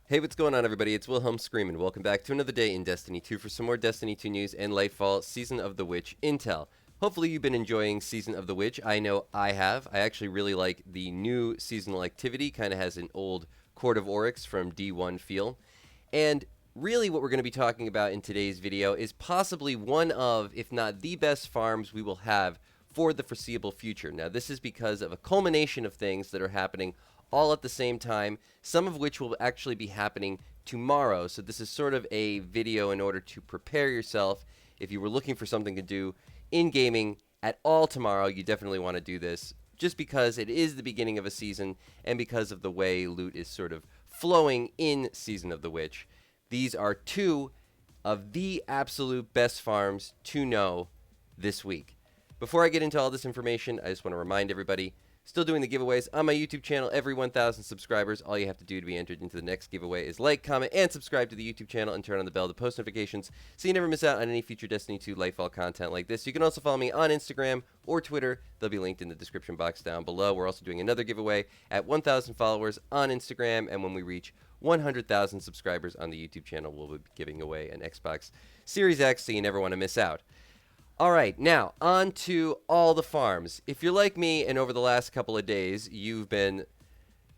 Hey, what's going on, everybody? It's Wilhelm Screamin'. Welcome back to another day in Destiny 2 for some more Destiny 2 news and Lightfall Season of the Witch intel. Hopefully you've been enjoying Season of the Witch. I know I have. I actually really like the new seasonal activity. Kind of has an old Court of Oryx from D1 feel. And really what we're going to be talking about in today's video is possibly one of, if not the best farms we will have for the foreseeable future. Now, this is because of a culmination of things that are happening all at the same time, some of which will actually be happening tomorrow. So this is sort of a video in order to prepare yourself. If you were looking for something to do in gaming at all tomorrow, you definitely want to do this, just because it is the beginning of a season and because of the way loot is sort of flowing in Season of the Witch. These are two of the absolute best farms to know this week. Before I get into all this information, I just want to remind everybody, still doing the giveaways on my YouTube channel. Every 1,000 subscribers, all you have to do to be entered into the next giveaway is like, comment, and subscribe to the YouTube channel and turn on the bell to post notifications so you never miss out on any future Destiny 2 Lightfall content like this. You can also follow me on Instagram or Twitter. They'll be linked in the description box down below. We're also doing another giveaway at 1,000 followers on Instagram, and when we reach 100,000 subscribers on the YouTube channel, we'll be giving away an Xbox Series X, so you never want to miss out. All right, now on to all the farms. If you're like me and over the last couple of days you've been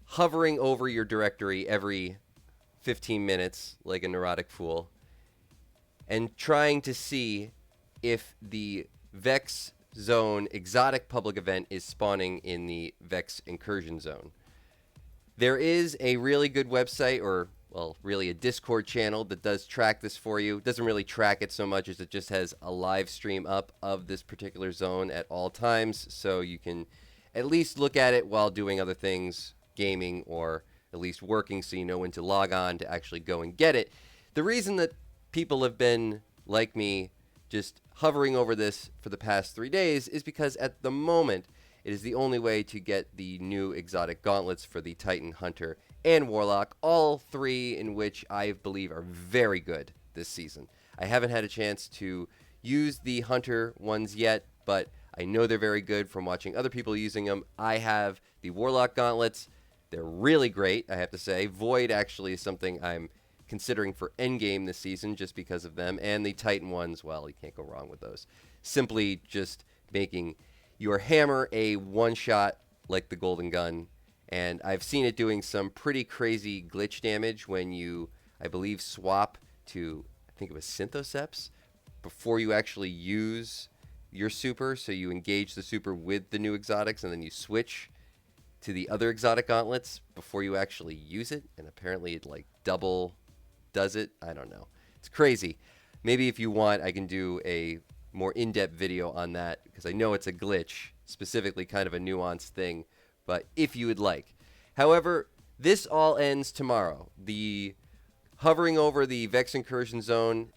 hovering over your directory every 15 minutes like a neurotic fool and trying to see if the Vex Zone exotic public event is spawning in the Vex incursion zone, there is a really good website, or well, really a Discord channel that does track this for you. It doesn't really track it so much as it just has a live stream up of this particular zone at all times, so you can at least look at it while doing other things, gaming, or at least working, so you know when to log on to actually go and get it. The reason that people have been, like me, just hovering over this for the past 3 days is because at the moment it is the only way to get the new exotic gauntlets for the Titan, Hunter, and Warlock, all three in which I believe are very good this season. I haven't had a chance to use the Hunter ones yet, but I know they're very good from watching other people using them. I have the Warlock gauntlets. They're really great, I have to say. Void actually is something I'm considering for endgame this season just because of them. And the Titan ones, well, you can't go wrong with those. Simply just making your hammer a one-shot like the Golden Gun. And I've seen it doing some pretty crazy glitch damage when you, I believe, swap to, I think it was Synthoceps, before you actually use your super. So you engage the super with the new exotics, and then you switch to the other exotic gauntlets before you actually use it. And apparently it like double does it. I don't know. It's crazy. Maybe if you want, I can do a more in-depth video on that, because I know it's a glitch, specifically kind of a nuanced thing, but if you would like. However, this all ends tomorrow. The hovering over the Vex incursion zone,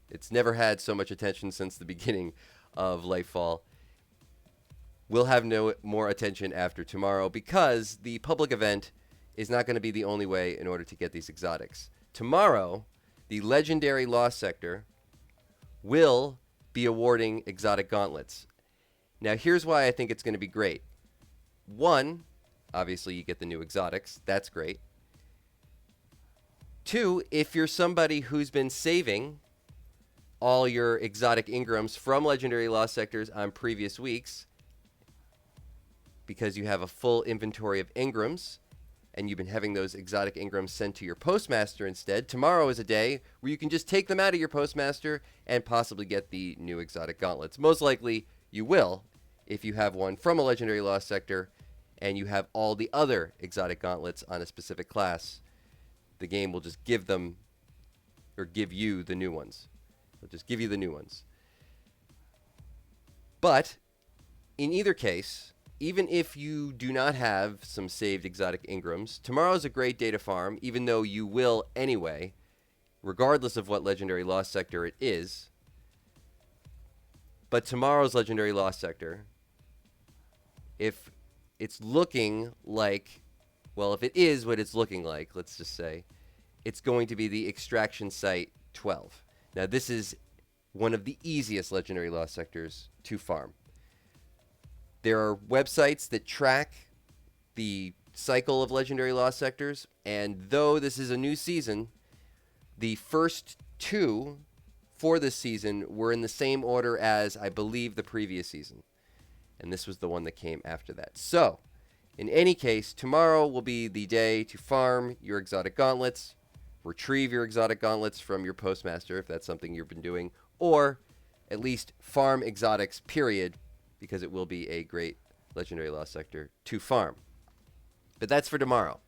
it's never had so much attention since the beginning of Lightfall, will have no more attention after tomorrow, because the public event is not going to be the only way in order to get these exotics. Tomorrow, the legendary Lost Sector will be awarding exotic gauntlets. Now, here's why I think it's going to be great. One, obviously you get the new exotics. That's great. Two, if you're somebody who's been saving all your exotic Ingrams from legendary Lost Sectors on previous weeks, because you have a full inventory of Ingrams, and you've been having those exotic Ingrams sent to your postmaster instead, tomorrow is a day where you can just take them out of your postmaster and possibly get the new exotic gauntlets. Most likely you will if you have one from a legendary Lost Sector and you have all the other exotic gauntlets on a specific class. The game will just give them, or give you the new ones. It'll just give you the new ones. But in either case, even if you do not have some saved exotic Ingrams, tomorrow's a great day to farm, even though you will anyway, regardless of what legendary Lost Sector it is. But tomorrow's legendary Lost Sector, if it's looking like, well, if it is what it's looking like, let's just say, it's going to be the Extraction Site 12. Now, this is one of the easiest legendary Lost Sectors to farm. There are websites that track the cycle of Legendary Lost Sectors, and though this is a new season, the first two for this season were in the same order as, I believe, the previous season. And this was the one that came after that. So, in any case, tomorrow will be the day to farm your exotic gauntlets, retrieve your exotic gauntlets from your postmaster, if that's something you've been doing, or at least farm exotics, period, because it will be a great Legendary Lost Sector to farm. But that's for tomorrow.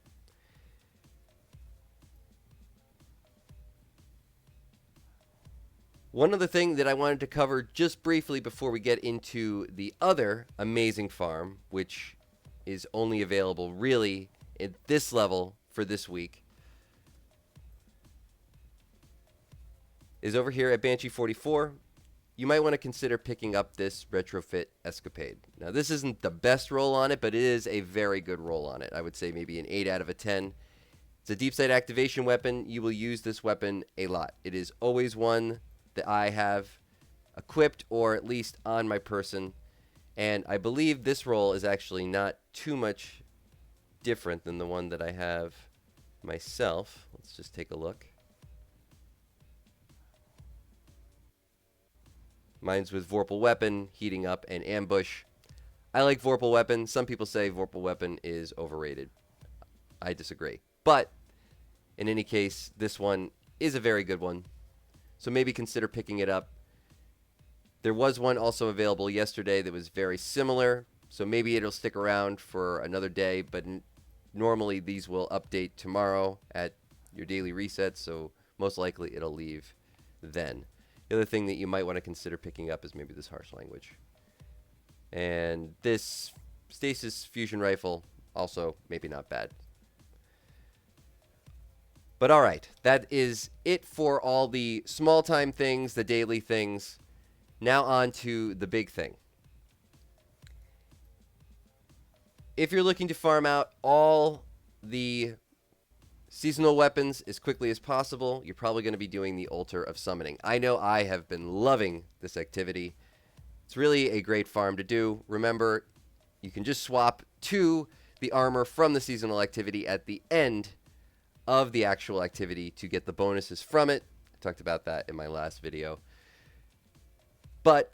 One other thing that I wanted to cover just briefly before we get into the other amazing farm, which is only available really at this level for this week, is over here at Banshee 44. You might want to consider picking up this retrofit escapade. Now, this isn't the best roll on it, but it is a very good roll on it. I would say maybe an 8 out of a 10. It's a deep sight activation weapon. You will use this weapon a lot. It is always one that I have equipped or at least on my person. And I believe this roll is actually not too much different than the one that I have myself. Let's just take a look. Mine's with Vorpal Weapon, Heating Up, and Ambush. I like Vorpal Weapon. Some people say Vorpal Weapon is overrated. I disagree. But in any case, this one is a very good one. So maybe consider picking it up. There was one also available yesterday that was very similar. So maybe it'll stick around for another day. But normally these will update tomorrow at your daily reset. So most likely it'll leave then. The other thing that you might want to consider picking up is maybe this Harsh Language. And this Stasis Fusion Rifle, also maybe not bad. But all right, that is it for all the small-time things, the daily things. Now on to the big thing. If you're looking to farm out all the seasonal weapons as quickly as possible, you're probably going to be doing the Altar of Summoning. I know I have been loving this activity. It's really a great farm to do. Remember, you can just swap to the armor from the seasonal activity at the end of the actual activity to get the bonuses from it. I talked about that in my last video. But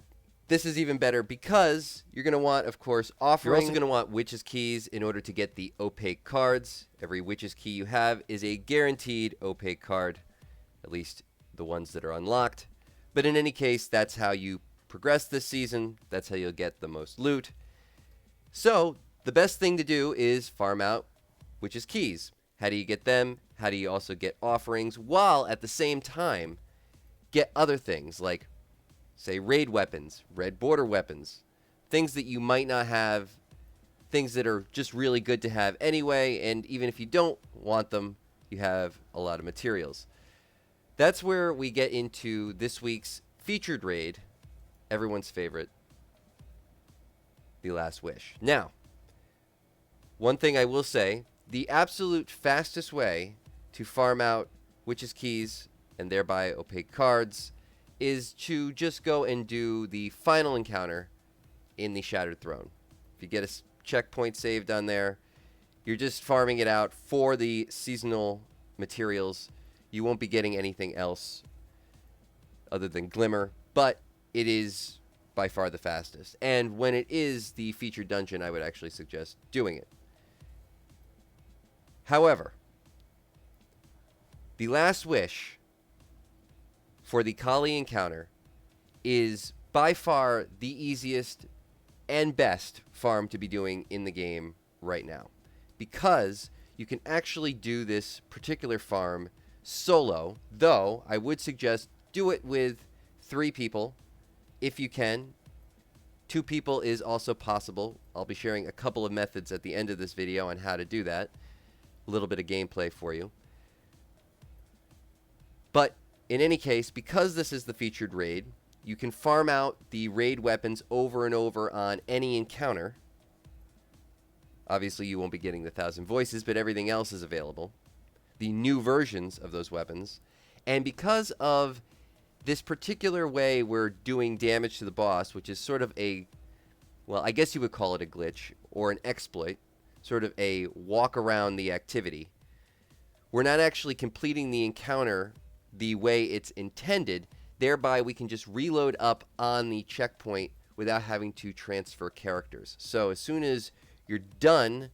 this is even better because you're going to want, of course, offering. You're also going to want Witch's Keys in order to get the opaque cards. Every Witch's Key you have is a guaranteed opaque card, at least the ones that are unlocked. But in any case, that's how you progress this season. That's how you'll get the most loot. So the best thing to do is farm out Witch's Keys. How do you get them? How do you also get offerings while at the same time get other things like, say, raid weapons, red border weapons, things that you might not have, things that are just really good to have anyway, and even if you don't want them, you have a lot of materials. That's where we get into this week's featured raid, everyone's favorite, The Last Wish. Now, one thing I will say, the absolute fastest way to farm out Witch's Keys and thereby opaque cards is to just go and do the final encounter in the Shattered Throne. If you get a checkpoint saved on there, you're just farming it out for the seasonal materials. You won't be getting anything else other than Glimmer, but it is by far the fastest. And when it is the featured dungeon, I would actually suggest doing it. However, the Last Wish for the Kali encounter is by far the easiest and best farm to be doing in the game right now, because you can actually do this particular farm solo, though I would suggest do it with 3 people if you can. 2 people is also possible. I'll be sharing a couple of methods at the end of this video on how to do that. A little bit of gameplay for you. But in any case, because this is the featured raid, you can farm out the raid weapons over and over on any encounter. Obviously, you won't be getting the 1,000 voices, but everything else is available. The new versions of those weapons. And because of this particular way we're doing damage to the boss, which is sort of a, well, I guess you would call it a glitch or an exploit. sort of a walk around the activity. We're not actually completing the encounter the way it's intended. Thereby, we can just reload up on the checkpoint without having to transfer characters. So as soon as you're done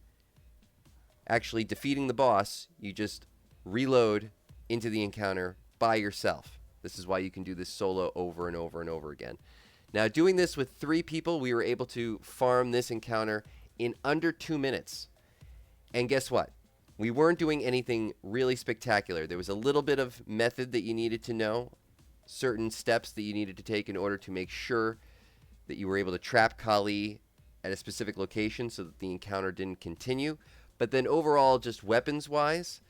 actually defeating the boss, you just reload into the encounter by yourself. This is why you can do this solo over and over and over again. Now, doing this with 3 people, we were able to farm this encounter in under 2 minutes. And guess what? We weren't doing anything really spectacular. There was a little bit of method that you needed to know, certain steps that you needed to take in order to make sure that you were able to trap Kali at a specific location so that the encounter didn't continue. But then overall, just weapons-wise,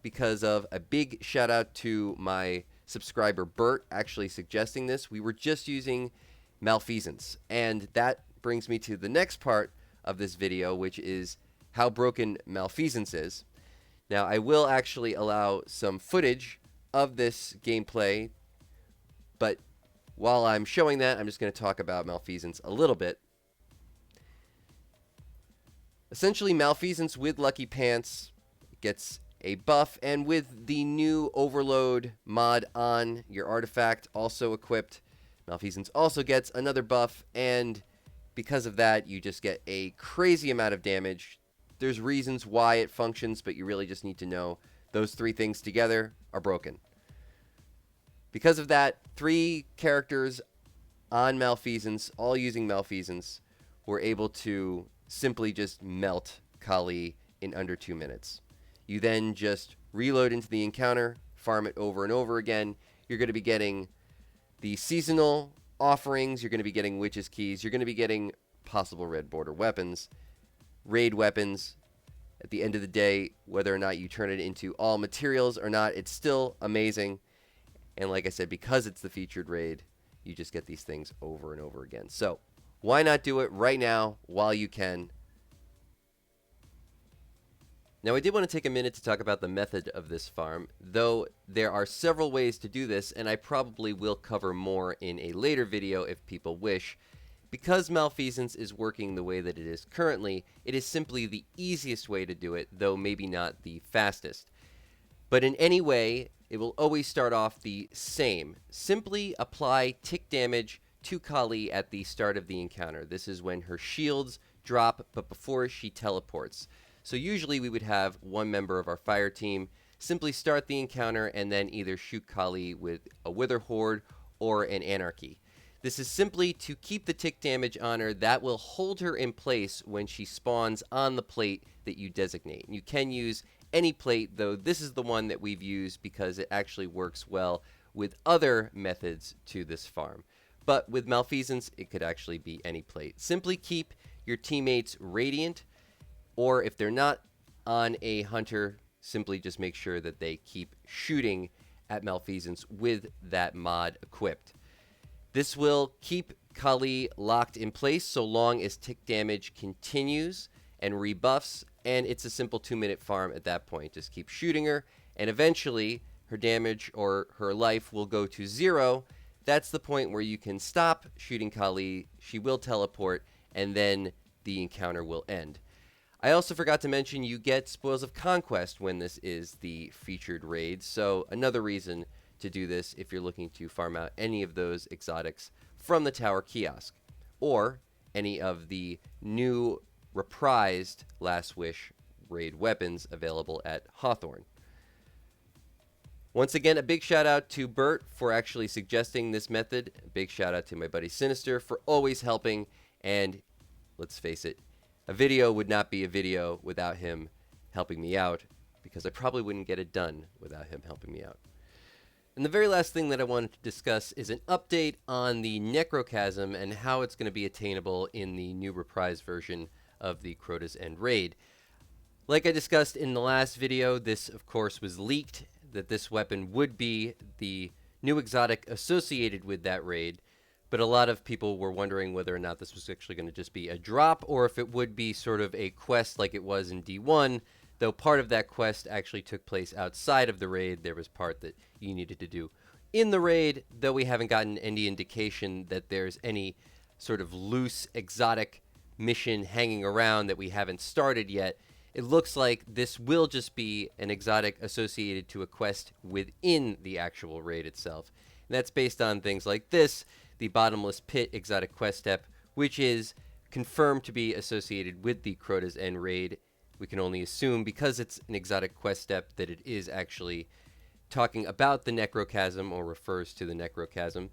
because of a big shout out to my subscriber Bert actually suggesting this, we were just using malfeasance. And that brings me to the next part of this video, which is how broken malfeasance is. Now, I will actually allow some footage of this gameplay, but while I'm showing that, I'm just going to talk about malfeasance a little bit. Essentially, malfeasance with Lucky Pants gets a buff, and with the new Overload mod on your artifact also equipped, malfeasance also gets another buff, and because of that, you just get a crazy amount of damage. There's reasons why it functions, but you really just need to know those 3 things together are broken. Because of that, 3 characters on malfeasance, all using malfeasance, were able to simply just melt Kali in under 2 minutes. You then just reload into the encounter, farm it over and over again. You're going to be getting the seasonal offerings, you're going to be getting Witch's Keys, you're going to be getting possible red border weapons, raid weapons. At the end of the day, whether or not you turn it into all materials or not, it's still amazing. And like I said, because it's the featured raid, you just get these things over and over again. So why not do it right now while you can? Now, I did want to take a minute to talk about the method of this farm, though there are several ways to do this, and I probably will cover more in a later video if people wish. Because malfeasance is working the way that it is currently, it is simply the easiest way to do it, though maybe not the fastest. But in any way, it will always start off the same. Simply apply tick damage to Kali at the start of the encounter. This is when her shields drop, but before she teleports. So usually we would have one member of our fire team simply start the encounter and then either shoot Kali with a Wither Horde or an Anarchy. This is simply to keep the tick damage on her. That will hold her in place when she spawns on the plate that you designate. You can use any plate, though this is the one that we've used because it actually works well with other methods to this farm. But with malfeasance, it could actually be any plate. Simply keep your teammates radiant, or if they're not on a hunter, simply just make sure that they keep shooting at malfeasance with that mod equipped. This will keep Kali locked in place so long as tick damage continues and rebuffs, and it's a simple 2-minute farm at that point. Just keep shooting her, and eventually her damage or her life will go to 0. That's the point where you can stop shooting Kali, she will teleport, and then the encounter will end. I also forgot to mention you get Spoils of Conquest when this is the featured raid, so another reason to do this if you're looking to farm out any of those exotics from the Tower Kiosk, or any of the new reprised Last Wish raid weapons available at Hawthorne. Once again, a big shout out to Bert for actually suggesting this method. A big shout out to my buddy Sinister for always helping, and let's face it, a video would not be a video without him helping me out, because I probably wouldn't get it done without him helping me out. And the very last thing that I wanted to discuss is an update on the Necrochasm and how it's going to be attainable in the new reprise version of the CROTA'S End raid. Like I discussed in the last video, this of course was leaked, that this weapon would be the new exotic associated with that raid, but a lot of people were wondering whether or not this was actually going to just be a drop or if it would be sort of a quest like it was in D1, though part of that quest actually took place outside of the raid. There was part that you needed to do in the raid, though we haven't gotten any indication that there's any sort of loose exotic mission hanging around that we haven't started yet. it looks like this will just be an exotic associated to a quest within the actual raid itself. And that's based on things like this, the Bottomless Pit exotic quest step, which is confirmed to be associated with the CROTA'S End raid. We can only assume, because it's an exotic quest step, that it is actually talking about the Necrochasm or refers to the Necrochasm.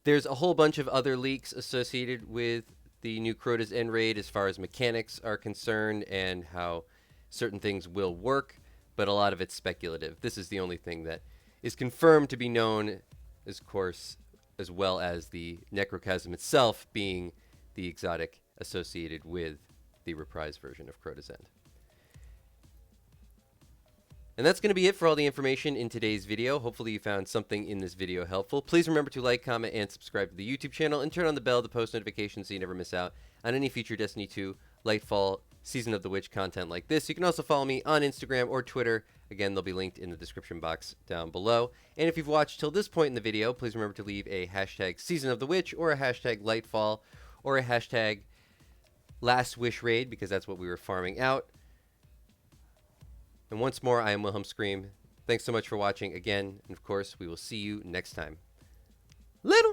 There's a whole bunch of other leaks associated with the new CROTA'S End raid as far as mechanics are concerned and how certain things will work, but a lot of it's speculative. This is the only thing that is confirmed to be known, as course, as well as the Necrochasm itself being the exotic associated with the reprised version of CROTA'S End. And that's going to be it for all the information in today's video. Hopefully you found something in this video helpful. Please remember to like, comment, and subscribe to the YouTube channel, and turn on the bell to post notifications so you never miss out on any future Destiny 2, Lightfall, Season of the Witch content like this. You can also follow me on Instagram or Twitter. Again, they'll be linked in the description box down below. And if you've watched till this point in the video, please remember to leave a hashtag Season of the Witch or a hashtag Lightfall or a hashtag Last Wish Raid, because that's what we were farming out. And once more, I am Wilhelm Scream. Thanks so much for watching again, and of course, we will see you next time. Little